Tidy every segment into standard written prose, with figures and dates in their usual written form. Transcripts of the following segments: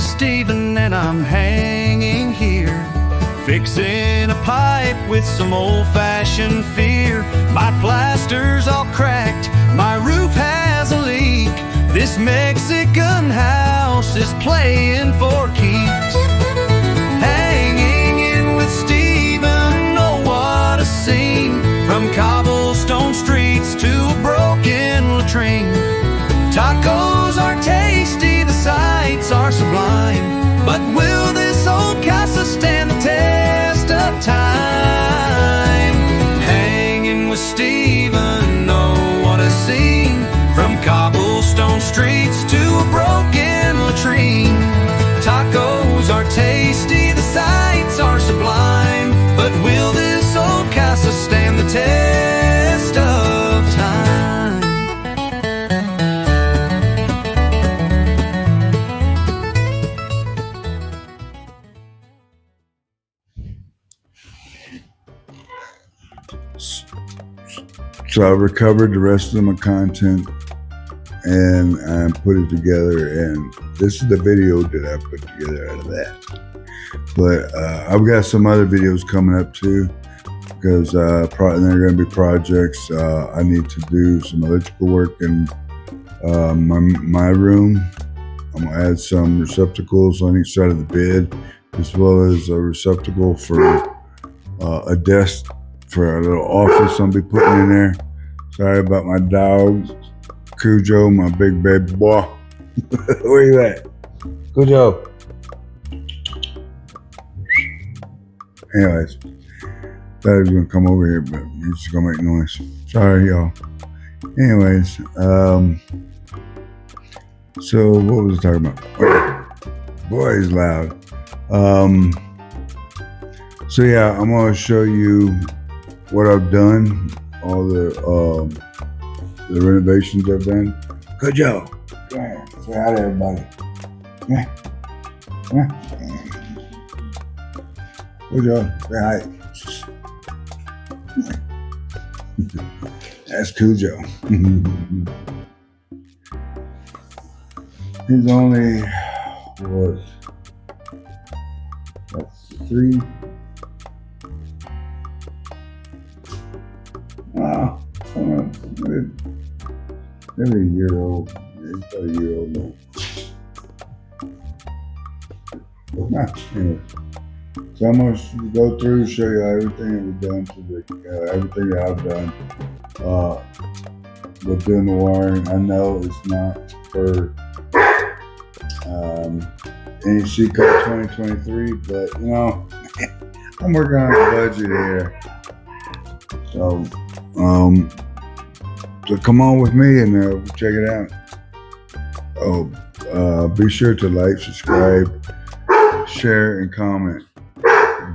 Stephen and I'm hanging here, fixing a pipe with some old-fashioned fear. My plaster's all cracked, my roof has a leak. This Mexican house is playing for keeps. Hanging in with Stephen, oh what a scene. From cobblestone streets to a broken latrine. Tacos are tasty, the sights are sublime, but will this old casa stand the test of time? Hanging with Stephen, oh what a scene. From cobblestone streets to a broken latrine. Tacos are tasty, the sights are sublime, but will this old casa stand the test of time? So I recovered the rest of my content and I put it together, and this is the video that I put together out of that. But I've got some other videos coming up too, because there are going to be projects. I need to do some electrical work in my room. I'm going to add some receptacles on each side of the bed, as well as a receptacle for a desk for a little office I'll be putting in there. Sorry about my dogs. Cujo, my big baby boy. Where you at? Cujo. Anyways, thought he was gonna come over here, but he's just gonna make noise. Sorry, y'all. Anyways, so what was I talking about? Boy, he's loud. So yeah, I'm gonna show you what I've done, all the renovations I've done. Good job. Come on, say hi to everybody. Come on. Come on. Good job. Say hi. That's Cujo. He's only, that's 3. Wow. Maybe a year old. He's about a year old now. Anyway. So I'm going to go through and show you everything that we've done to everything that I've done with doing the wiring. I know it's not for any CCO 2023, but you know, I'm working on a budget here. So come on with me and check it out. Be sure to like, subscribe, share, and comment.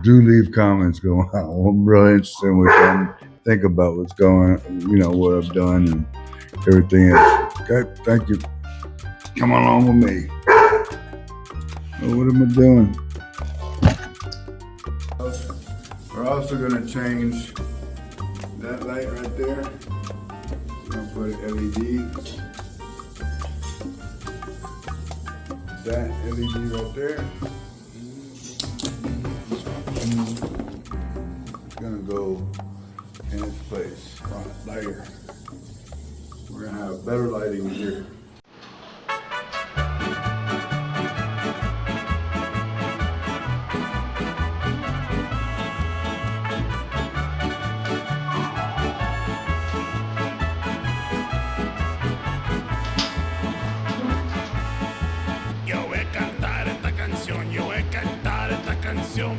Do leave comments going on. I'm really interested in what you think about what's going on, you know, what I've done and everything else. Okay, thank you. Come along with me. What am I doing? We're also going to change that light right there. I'm going to put LED. That LED right there. It's going to go in its place right here. We're going to have better lighting here.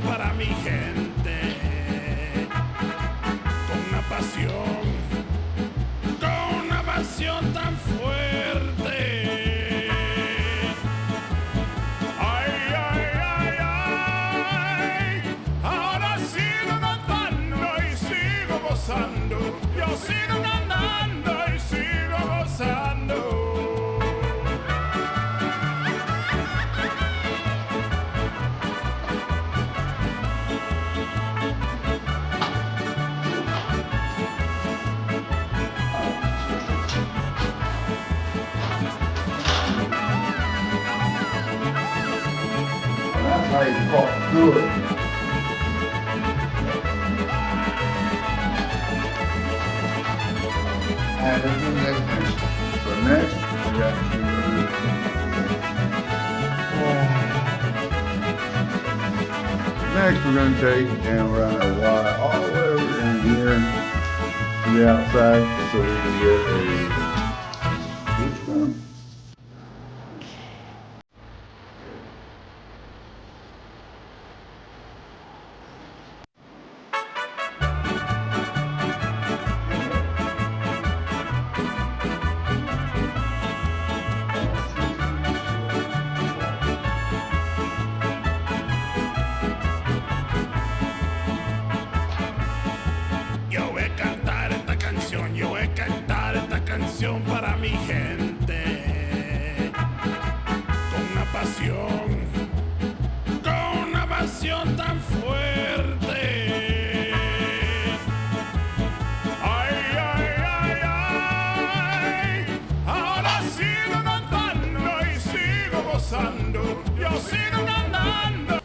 Para mi gente, con una pasión tan fuerte. Ay, ay, ay, ay, ahora sigo cantando y sigo gozando, yo sigo cantando y sigo gozando. how you talk through it. And this is next. So next, we got to next we're going to take and run a wire all the way over in here to the outside so we can get a switch gun. Yo voy a cantar esta canción, yo voy a cantar esta canción para mi gente. Con una pasión tan fuerte. Ay, ay, ay, ay. Ahora sigo cantando y sigo gozando. Yo sigo cantando.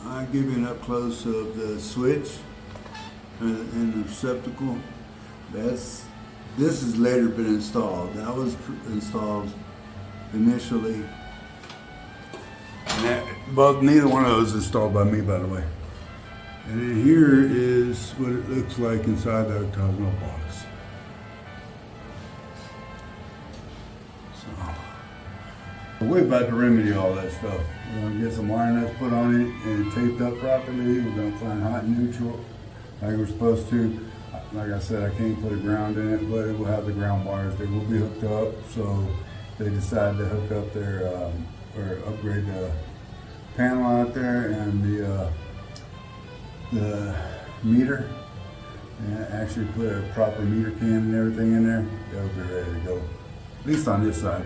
I'll give you an up close of the switch and the receptacle. This has later been installed. That was installed initially. And neither one of those is installed by me, by the way. And then here is what it looks like inside the octagonal box. So we're about to remedy all that stuff. We're going to get some wire nuts put on it and taped up properly. We're going to find hot and neutral like we're supposed to. Like I said, I can't put a ground in it, but it will have the ground wires. They will be hooked up, so they decide to hook up their or upgrade the panel out there and the meter, and actually put a proper meter cam and everything in there. They'll be ready to go, at least on this side.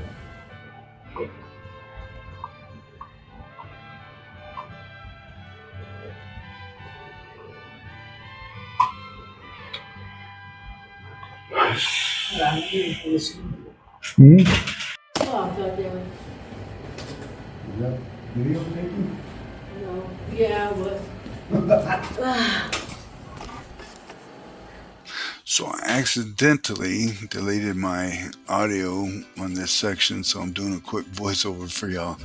Hmm? Oh, I thought they were, Is that video taking? no, yeah, it was. So I accidentally deleted my audio on this section, so I'm doing a quick voiceover for y'all,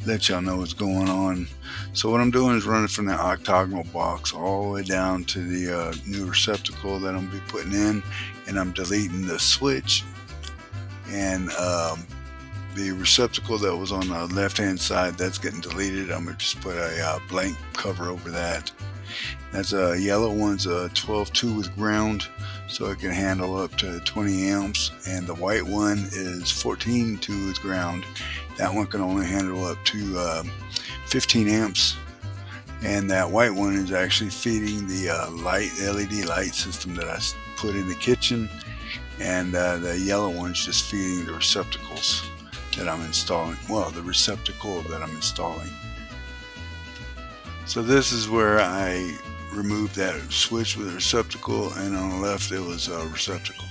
let y'all know what's going on. So what I'm doing is running from the octagonal box all the way down to the new receptacle that I'm gonna be putting in, and I'm deleting the switch and the receptacle that was on the left hand side, that's getting deleted. I'm gonna just put a blank cover over that. That's a yellow one's a 12.2 with ground, so it can handle up to 20 amps, and the white one is 14.2 with ground. That one can only handle up to 15 amps, and that white one is actually feeding the LED light system that I put in the kitchen, and the yellow one's just feeding the receptacles that I'm installing. Well, the receptacle that I'm installing. So this is where I removed that switch with a receptacle, and on the left it was a receptacle.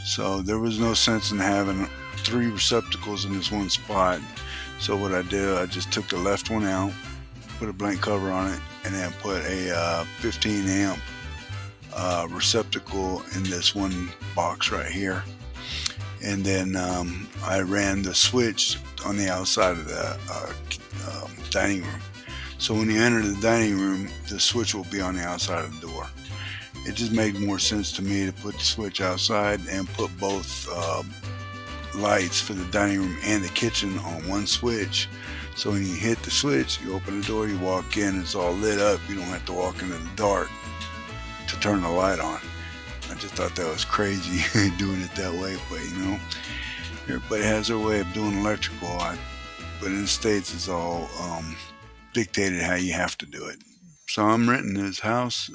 So there was no sense in having 3 receptacles in this one spot. So what I did, I just took the left one out, put a blank cover on it, and then put a 15 amp receptacle in this one box right here. And then I ran the switch on the outside of the dining room. So when you enter the dining room, the switch will be on the outside of the door. It just made more sense to me to put the switch outside and put both lights for the dining room and the kitchen on one switch. So when you hit the switch, you open the door, you walk in, it's all lit up. You don't have to walk into the dark to turn the light on. I just thought that was crazy doing it that way, but you know, everybody has their way of doing electrical. But in the States, it's all dictated how you have to do it. So I'm renting this house,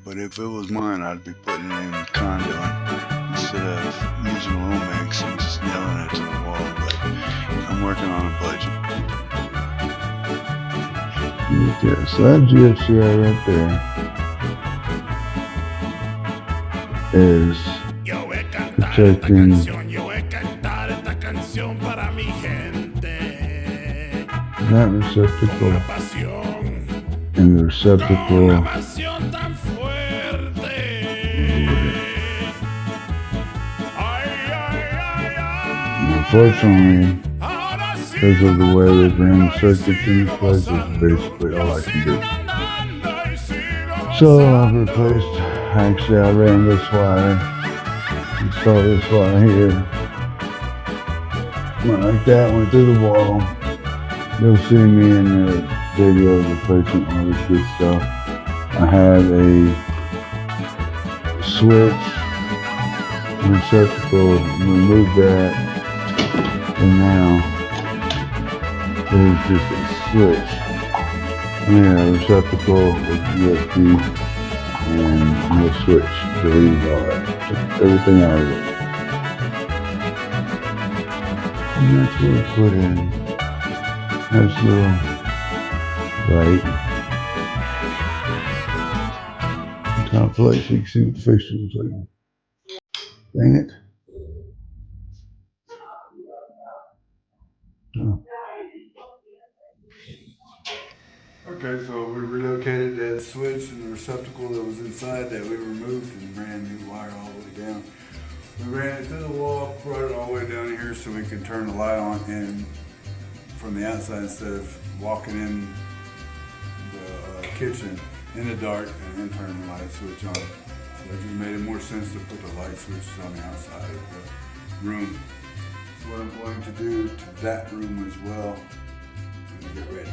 but if it was mine, I'd be putting it in conduit instead of using Romex and just nailing it to the wall. But I'm working on a budget. Okay, so that GFCI right there is Yo voy a cantar esta protecting canción, yo voy a cantar esta canción para mi gente. that Con receptacle una pasión, and the con receptacle. una pasión tan fuerte. Ay, ay, ay, ay. Unfortunately, Ahora sí because of the way they bring vamos a circuits into place, bailar, is basically all I can do. andando y sigo So I've replaced, actually I ran this wire, installed this wire here, went like that, went through the wall. You'll see me in the video replacing all this good stuff. I have a switch, receptacle, remove that, and now there's just a switch. Yeah, receptacle with USB and no switch. Delete all that. Took everything out of it. And that's what we put in. Nice little light. Top plate so you can see what the fixture looks like. Dang it. Oh. Okay, so we relocated that switch and the receptacle that was inside that we removed and ran new wire all the way down. We ran it through the wall, brought it all the way down here so we can turn the light on in from the outside instead of walking in the kitchen in the dark and then turn the light switch on. So it just made it more sense to put the light switches on the outside of the room. So what I'm going to do to that room as well, I'm gonna get ready.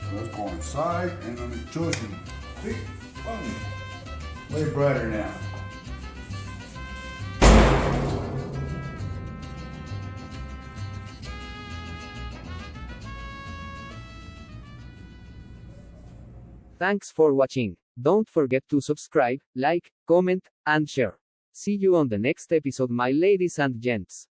So let's go inside and I'm choosing. See? Way brighter now. Thanks for watching. Don't forget to subscribe, like, comment, and share. See you on the next episode, my ladies and gents.